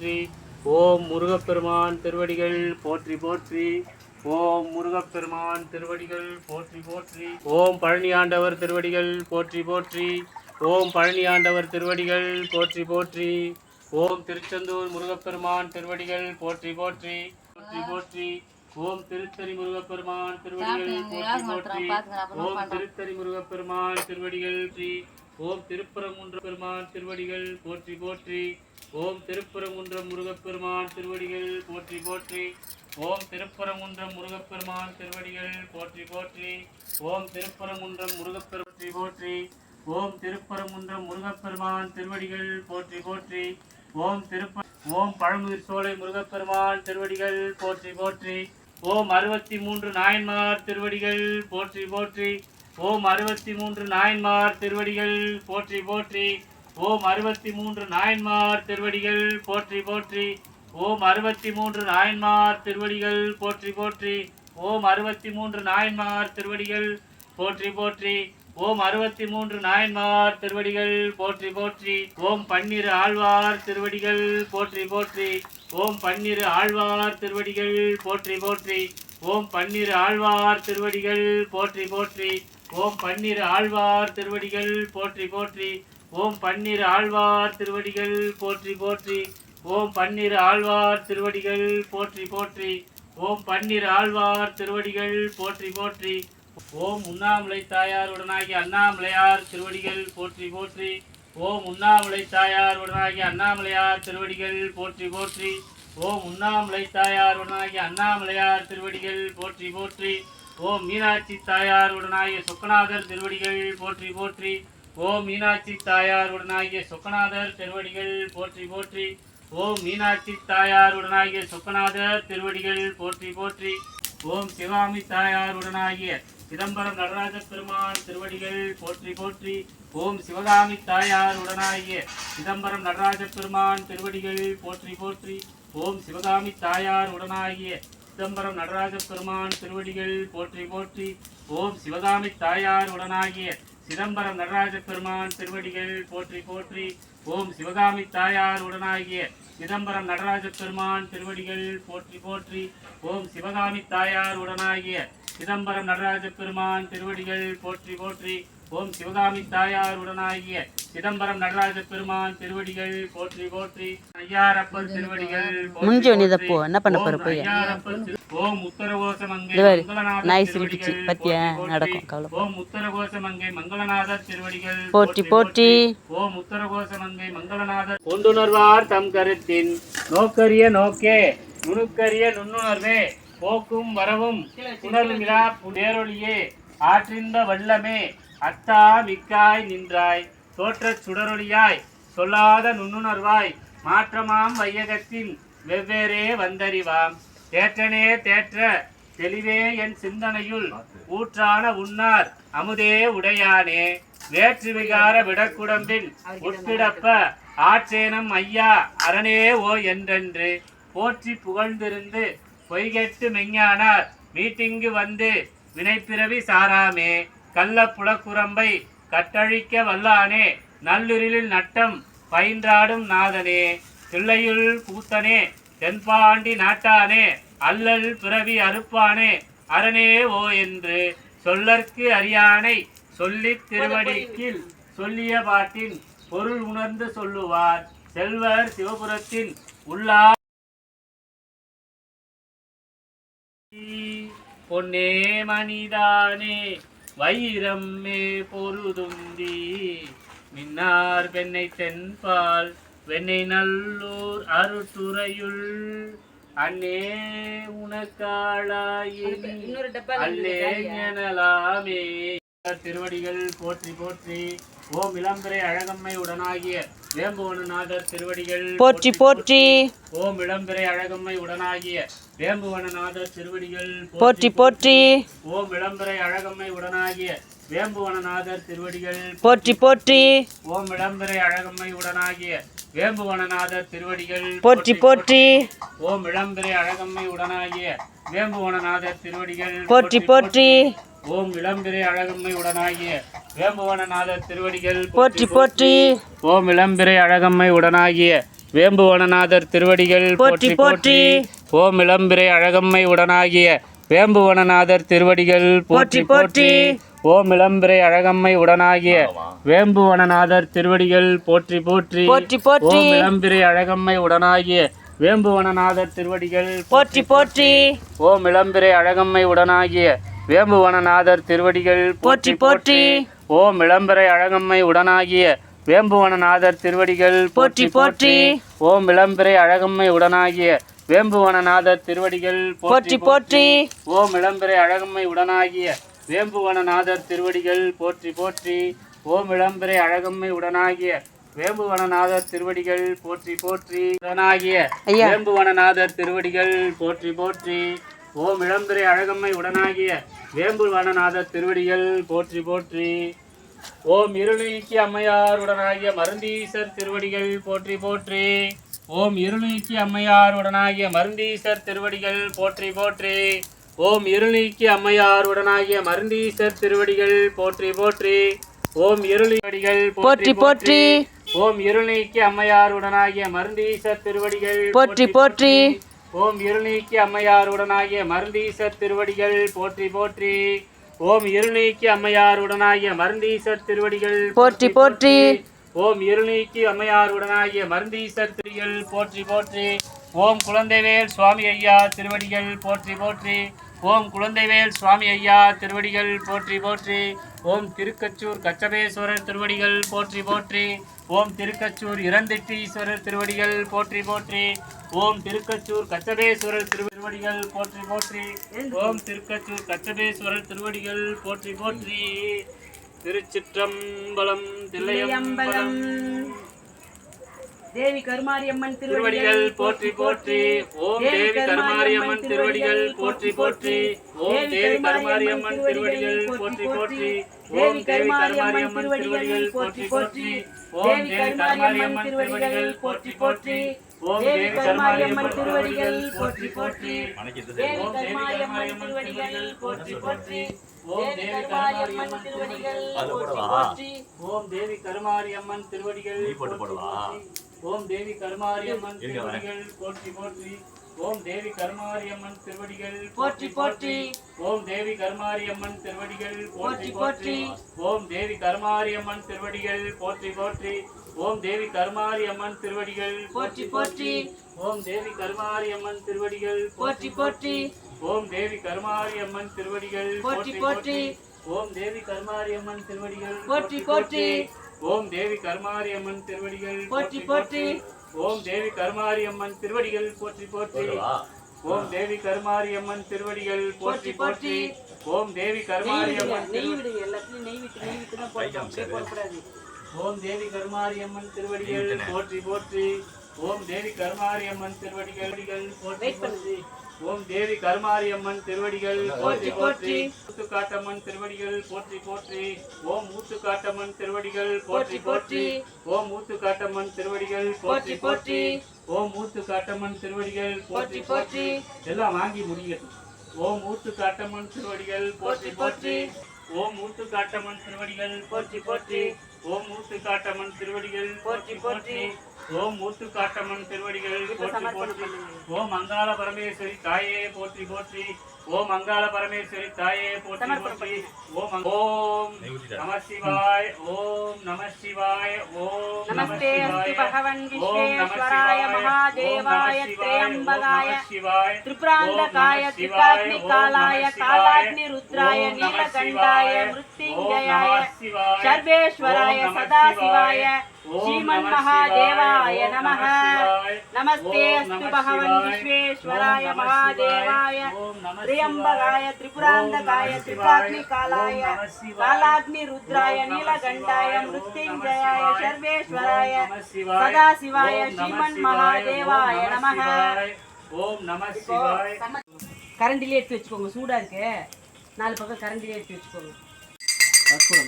போற்றி. ஓம் முருகப்பெருமான் திருவடிகள் போற்றி போற்றி. ஓம் முருகப்பெருமான் திருவடிகள் போற்றி போற்றி. ஓம் பழனியாண்டவர் திருவடிகள் போற்றி போற்றி. ஓம் பழனியாண்டவர் திருவடிகள் போற்றி போற்றி. ஓம் திருச்செந்தூர் முருகப்பெருமான் திருவடிகள் போற்றி போற்றி போற்றி போற்றி. ஓம் திருத்தணி முருகப்பெருமான் திருவடிகள் போற்றி போற்றி. ஓம் திருத்தணி முருகப்பெருமான் திருவடிகள் போற்றி. ஓம் திருப்பரங்குன்ற பெருமான் திருவடிகள் போற்றி போற்றி. ஓம் திருப்பரங்குன்றம் முருகப்பெருமான் திருவடிகள் போற்றி போற்றி. ஓம் திருப்பரங்குன்றம் முருகப்பெருமான் திருவடிகள் போற்றி போற்றி. ஓம் திருப்பரங்குன்றம் முருகப்பெருமான் போற்றி. ஓம் திருப்பரங்குன்றம் முருகப்பெருமான் திருவடிகள் போற்றி போற்றி. ஓம் பழமுதிர் சோலை முருகப்பெருமான் திருவடிகள் போற்றி போற்றி. ஓம் 63 நாயன்மார் திருவடிகள் போற்றி போற்றி. ஓம் 63 நாயன்மார் திருவடிகள் போற்றி போற்றி. ஓம் 63 நாயன்மார் திருவடிகள் போற்றி போற்றி. ஓம் 63 நாயன்மார் திருவடிகள் போற்றி போற்றி. ஓம் 63 நாயன்மார் திருவடிகள் போற்றி போற்றி. ஓம் 63 நாயன்மார் திருவடிகள் போற்றி போற்றி. ஓம் பன்னிரு ஆழ்வார் திருவடிகள் போற்றி போற்றி. ஓம் பன்னிரு ஆழ்வார் திருவடிகள் போற்றி போற்றி. ஓம் பன்னிரு ஆழ்வார் திருவடிகள் போற்றி போற்றி. ஓம் பன்னிரு ஆழ்வார் திருவடிகள் போற்றி போற்றி. ஓம் பன்னிரு ஆழ்வார் திருவடிகள் போற்றி போற்றி. ஓம் பன்னிரு ஆழ்வார் திருவடிகள் போற்றி போற்றி. ஓம் பன்னிரு ஆழ்வார் திருவடிகள் போற்றி போற்றி. ஓம் உண்ணாமலை தாயார் உடனாகிய அண்ணாமலையார் திருவடிகள் போற்றி போற்றி. ஓம் உண்ணாமலை தாயார் உடனாகிய அண்ணாமலையார் திருவடிகள் போற்றி போற்றி. ஓம் உண்ணாமலை தாயார் உடனாகிய அண்ணாமலையார் திருவடிகள் போற்றி போற்றி. ஓம் மீனாட்சி தாயார் உடனாகிய சொக்கநாதர் திருவடிகள் போற்றி போற்றி. ஓம் மீனாட்சி தாயார் உடனாகிய சொக்கநாதர் திருவடிகள் போற்றி போற்றி. ஓம் மீனாட்சி தாயார் உடனாகிய சொக்கநாதர் திருவடிகள் போற்றி போற்றி. ஓம் சிவாமி தாயார் உடனாகிய சிதம்பரம் நடராஜ பெருமான் திருவடிகள் போற்றி போற்றி. ஓம் சிவகாமி தாயார் உடனாகிய சிதம்பரம் நடராஜ பெருமான் திருவடிகள் போற்றி போற்றி. ஓம் சிவகாமி தாயார் உடனாகிய சிதம்பரம் நடராஜ பெருமான் திருவடிகள் போற்றி போற்றி. ஓம் சிவகாமி தாயார் உடனாகிய சிதம்பரம் நடராஜ பெருமான் திருவடிகள் போற்றி போற்றி. ஓம் சிவகாமி தாயார் உடனாகிய சிதம்பரம் நடராஜ பெருமான் திருவடிகள் போற்றி போற்றி. ஓம் சிவகாமி தாயார் உடனாகிய சிதம்பரம் நடராஜ பெருமான் திருவடிகள் போற்றி போற்றி. ஓம் சிவகாமி தாயார் உடனாகிய சிதம்பரம் நடராஜ பெருமான் திருவடிகள் போற்றி போற்றி. ஐயாரப்பர் திருவடிகள் என்ன பண்ண போற ஓம் உத்தரகோசமங்கை நடக்கும். ஓம் உத்தரகோசமங்கை மங்களநாதர் திருவடிகள் போற்றி போற்றி. ஓம் உத்தரகோசமங்கை மங்களநாதர் கொண்டுணர்வார் தம் கருத்தின் நோக்கரிய நோக்கே நுணுக்கரிய நுண்ணுணர்வே போக்கும் வரவும் புனர்மிலா நேரொழியே ஆற்றிந்த வல்லமே அத்தா மிக்காய் நின்றாய் தோற்றச் சுடரொளியாய் சொல்லாத நுண்ணுணர்வாய் மாற்றமாம் வையகத்தின் வெவ்வேறே வந்தறிவாம் தேற்றனே தேற்ற தெளிவே என் சிந்தனையுள் ஊற்றான உன்னார் அமுதே உடையானே வேற்று விகார விடக்குடம்பில் உட்கிடப்ப ஆற்றேனம் ஐயா அரணே ஓ என்றென்று போற்றி புகழ்ந்திருந்து பொய்கெட்டு மெஞ்ஞானார் மீட்டிங்கு வந்து வினைப்பிறவி சாராமே கள்ள புலக்குரம்பை கட்டழிக்க வல்லானே நல்லுரிலில் நட்டம் பயின்றாடும் நாதனே தில்லையுள் கூத்தனே தென்பாண்டி நாட்டானே அல்லல் பிறவி அறுப்பானே அரணே ஓ என்று சொல்லற்கு அறியானை சொல்லி திருவடிக்கில் சொல்லிய பாட்டின் பொருள் உணர்ந்து சொல்லுவார் செல்வர் சிவபுரத்தின் உள்ளா பொன்னே மணிதானே வைரம் மே பொருதுந்தி மின்னார் பெண்ணை தென்பால் வெண்ணை நல்லூர் அருட்டுறையுள் அன்னே உனக்காளாயின் அல்லே எனலாமே திருவடிகள் போற்றி போற்றி. ஓம் இளம்பிறை அழகம்மை உடனாகிய வேம்புவனநாதர் திருவடிகள் போற்றி போற்றி. ஓம் இளம்பிறை அழகம்மை உடனாகிய வேம்புவனநாதர் திருவடிகள் போற்றி போற்றி. ஓம் இளம்பிறை அழகம்மை உடனாகிய வேம்புவனநாதர் திருவடிகள் போற்றி போற்றி. ஓம் இளம்பிறை அழகம்மை உடனாகிய வேம்புவனநாதர் திருவடிகள் போற்றி போற்றி. ஓம் இளம்பிறை அழகம்மை உடனாகிய வேம்புவனநாதர் திருவடிகள் போற்றி போற்றி. ஓம் இளம்பிறை அழகம்மை உடனாகிய வேம்புவனநாதர் திருவடிகள் போற்றி போற்றி ஓம் இளம்பிறை அழகம்மை உடனாகிய வேம்புவனநாதர் திருவடிகள் போற்றி போற்றி ஓம் இளம்பிறை அழகம்மை உடனாகிய வேம்புவனநாதர் திருவடிகள் போற்றி போற்றி ஓம் இளம்பிறை அழகம்மை உடனாகிய வேம்புவனநாதர் திருவடிகள் போற்றி போற்றி போற்றி போற்றி ஓம் இளம்பிறை அழகம்மை உடனாகிய வேம்புவனநாதர் திருவடிகள் போற்றி போற்றி ஓம் இளம்பிறை அழகம்மை உடனாகிய வேம்புவனநாதர் திருவடிகள் போற்றி போற்றி ஓம் இளம்பிறை அழகம்மை உடனாகிய வேம்புவனநாதர் திருவடிகள் போற்றி போற்றி ஓம் இளம்பிறை அழகம்மை உடனாகிய வேம்புவனநாதர் திருவடிகள் போற்றி போற்றி ஓம் இளம்பிறை அழகம்மை உடனாகிய வேம்புவனநாதர் திருவடிகள் போற்றி போற்றி ஓம் இளம்பிறை அழகம்மை உடனாகிய வேம்புவனநாதர் திருவடிகள் போற்றி போற்றி உடனாகிய வேம்புவனநாதர் திருவடிகள் போற்றி போற்றி ஓம் இளம்பிறை அழகம்மை உடனாகிய வேம்புவனநாதர் திருவடிகள் போற்றி போற்றி ஓம் இருநீக்கி அம்மையார் உடனாகிய மருந்தீசர் திருவடிகள் போற்றி போற்றி ஓம் இருநீக்கி அம்மையார் உடனாகிய மருந்தீசர் திருவடிகள் போற்றி போற்றி ஓம் இருநீக்கி அம்மையார் உடனாகிய மருந்தீசர் திருவடிகள் போற்றி போற்றி ஓம் இருளிவடிகள் போற்றி போற்றி ஓம் இருநீக்கி அம்மையார் உடனாகிய மருந்தீசர் திருவடிகள் போற்றி போற்றி ஓம் இருநீக்கி அம்மையார் உடனாகிய மருந்தீசர் திருவடிகள் போற்றி போற்றி ஓம் இருநீக்கி அம்மையார் உடனாகிய மருந்தீசர் திருவடிகள் போற்றி போற்றி ஓம் இருநீக்கி அம்மையார் உடனாகிய மருந்தீசர் திருவடிகள் போற்றி போற்றி ஓம் குழந்தைவேல் சுவாமி ஐயா திருவடிகள் போற்றி போற்றி ஓம் குழந்தைவேல் சுவாமி ஐயா திருவடிகள் போற்றி போற்றி ஓம் திருக்கச்சூர் கச்சபேஸ்வரர் திருவடிகள் போற்றி போற்றி ஓம் திருக்கச்சூர் இரந்திட்டீஸ்வரர் திருவடிகள் போற்றி போற்றி ஓம் திருக்கச்சூர் கச்சபேஸ்வரர் திருவடிகள் போற்றி போற்றி ஓம் திருக்கச்சூர் கச்சபேஸ்வரர் திருவடிகள் போற்றி போற்றி திருச்சிற்றம்பலம் தில்லையம்பலம் தேவி கருமாரியம்மன் திருவடிகள் போற்றி போற்றி ஓம் தேவி கருமாரியம்மன் திருவடிகள் போற்றி போற்றி ஓம் தேவி கருமாரியம்மன் திருவடிகள் போற்றி போற்றி ஓம் தேவி கருமாரியம்மன் திருவடிகள் போற்றி போற்றி ஓம் தேவி கருமாரியம்மன் திருவடிகள் போற்றி போற்றி ஓம் தேவி கருமாரியம்மன் திருவடிகள் போற்றி போற்றி தேவி கருமாரியம்மன் திருவடிகள் போற்றி போற்றி ஓம் தேவி கருமாரியம்மன் திருவடிகள் போற்றி போற்றி ஓம் தேவி கருமாரியம்மன் திருவடிகள் ஓம் தேவி கருமாரியம்மன் திருவடிகள் போற்றி போற்றி ஓம் தேவி கருமாரியம்மன் திருவடிகள் போற்றி போற்றி ஓம் தேவி கருமாரியம்மன் திருவடிகள் போற்றி போற்றி ஓம் தேவி கருமாரியம்மன் திருவடிகள் போற்றி போற்றி ஓம் தேவி கருமாரியம்மன் திருவடிகள் போற்றி போற்றி ஓம் தேவி கருமாரியம்மன் திருவடிகள் போற்றி போற்றி ஓம் தேவி கருமாரியம்மன் திருவடிகள் போற்றி போற்றி ஓம் தேவி கருமாரியம்மன் திருவடிகள் போற்றி போற்றி ஓம் தேவி கருமாரியம்மன் திருவடிகள் போற்றி போற்றி ஓம் தேவி கருமாரியம்மன் திருவடிகள் போற்றி போற்றி ஓம் தேவி கருமாரியம்மன் திருவடிகள் போற்றி போற்றி ஓம் தேவி கருமாரியம்மன் ஓம் தேவி கருமாரியம்மன் திருவடிகள் போற்றி போற்றி ஓம் தேவி கருமாரியம்மன் திருவடிகள் போற்றி போற்றி ஓம் தேவி கருமாரியம்மன் திருவடிகள் போற்றி போற்றி ஊத்துக்காட்டம்மன் திருவடிகள் போற்றி போற்றி ஓம் ஊத்துக்காட்டம்மன் திருவடிகள் போற்றி போற்றி ஓம் ஊத்துக்காட்டம்மன் திருவடிகள் போற்றி போற்றி ஓம் ஊத்துக்காட்டம்மன் திருவடிகள் போற்றி போற்றி எல்லாம் வாங்கி முடியட்டும் ஓம் ஊத்துக்காட்டம்மன் திருவடிகள் போற்றி போற்றி ஓம் ஊத்துக்காட்டம்மன் திருவடிகள் போற்றி போற்றி ஓம் ஊத்துக்காட்டம்மன் திருவடிகள் போற்றி போற்றி ஓம் ஊத்துக்காட்டம்மன் திருவடிகள் போற்றி போற்றி ஓம் அங்காள பரமேஸ்வரி தாயே போற்றி போற்றி ஓம் அங்காள பரமேஸ்வரி தாயே போற்றி போற்றி ஓம் ஓம் நம சிவாய ஓம் நம சிவாய ஓம் நமஸ்தே அஸ்து பகவன் விஸ்வேஸ்வராய மகாதேவாய த்ர்யம்பகாய சிவாய திரிபுராந்தகாய திரிகாக்னி காலாய காலாக்னி ருத்ராய நீலகண்டாய மிருத்யுஞ்சயாய சர்வேஸ்வராய சதாசிவாய श्रीमन् महादेवाय नमः नमस्ते अस्तु भगवन् विश्वेश्वराय महादेवाय त्र्यम्बकाय त्रिपुरान्तकाय त्रिकाग्निकालाय कालाग्निरुद्राय नीलकण्ठाय मृत्युञ्जयाय सर्वेश्वराय सदाशिवाय श्रीमन् महादेवाय नमः ओम नमः शिवाय கரண்டிலே எடுத்து வெச்சுக்கோங்க சூடா இருக்கு நாலு பக்கம் கரண்டிலே எடுத்து வெச்சுக்கோங்க கற்பூரம்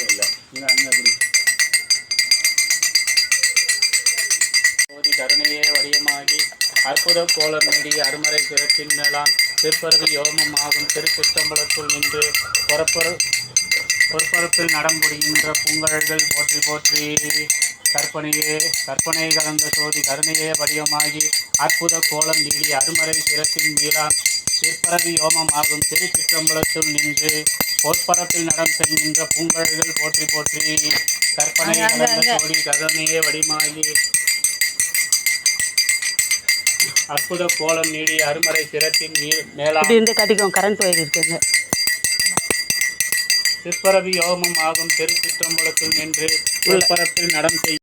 இல்ல இங்க அப்படி கருணையே வடிவமாகி அற்புத கோலம் நீடி அருமறை சிறப்பின் மேலான் திருப்பரவி யோமம் ஆகும் திருச்சிற்றம்பலத்துள் நின்று பொற்பரப்பில் நடம்புரிகின்ற பூங்கழல்கள் போற்றி போற்றி. கற்பனை கலந்த சோதி கருணையே வடிவமாகி அற்புத கோலம் நீடி அருமறை சிறப்பின் மீளான் திருப்பரவி யோமம் ஆகும் திருச்சிற்றம்பலத்துள் நின்று பொற்பரப்பில் நடம் செய்கின்ற பூங்கழல்கள் போற்றி போற்றி. கற்பனை கலந்த சோதி கருணையே வடிவமாகி அற்புத கோலம் நீடி அருமறை சிறப்பின் மேலான் கட்டிக்கும் கரண்ட் வயர் இருக்குங்க. திருப்பரவி யோமம் ஆகும் திருச்சிற்றம்பலத்துள் நின்று பொற்பரப்பில் நடம் செய்